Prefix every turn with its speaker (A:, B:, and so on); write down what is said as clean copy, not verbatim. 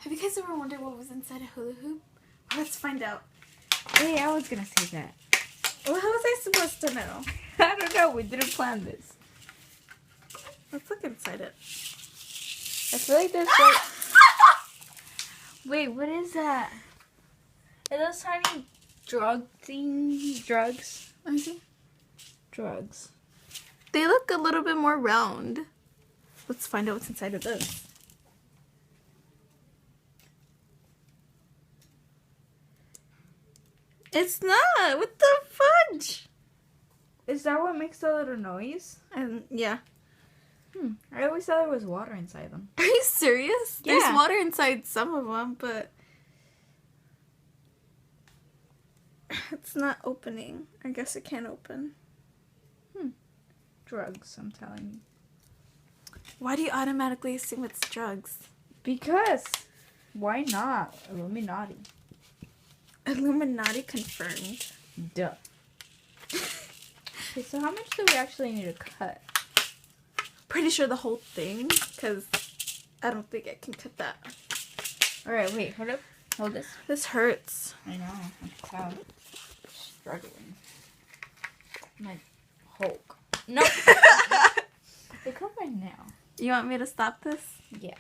A: Have you guys ever wondered what was inside a hula hoop? Let's find out.
B: Hey, I was gonna say that.
A: Well, how was I supposed to know?
B: I don't know. We didn't plan this.
A: Let's look inside it.
B: I feel like there's like... Wait, what is that? Are those tiny drug things? Drugs?
A: Let me see.
B: Drugs.
A: They look a little bit more round. Let's find out what's inside of this. It's not. What the fudge?
B: Is that what makes the little noise?
A: Yeah.
B: I always thought there was water inside them.
A: Are you serious?
B: Yeah.
A: There's water inside some of them, but it's not opening. I guess it can't open.
B: Drugs, I'm telling you.
A: Why do you automatically assume it's drugs?
B: Because why not? Illuminati.
A: Illuminati confirmed.
B: Duh. Okay, so how much do we actually need to cut?
A: Pretty sure the whole thing, because I don't think I can cut that.
B: Alright, wait, hold up. Hold this.
A: This hurts.
B: I know. I can tell. Struggling. I'm like Hulk. No. They come right now.
A: You want me to stop this?
B: Yeah.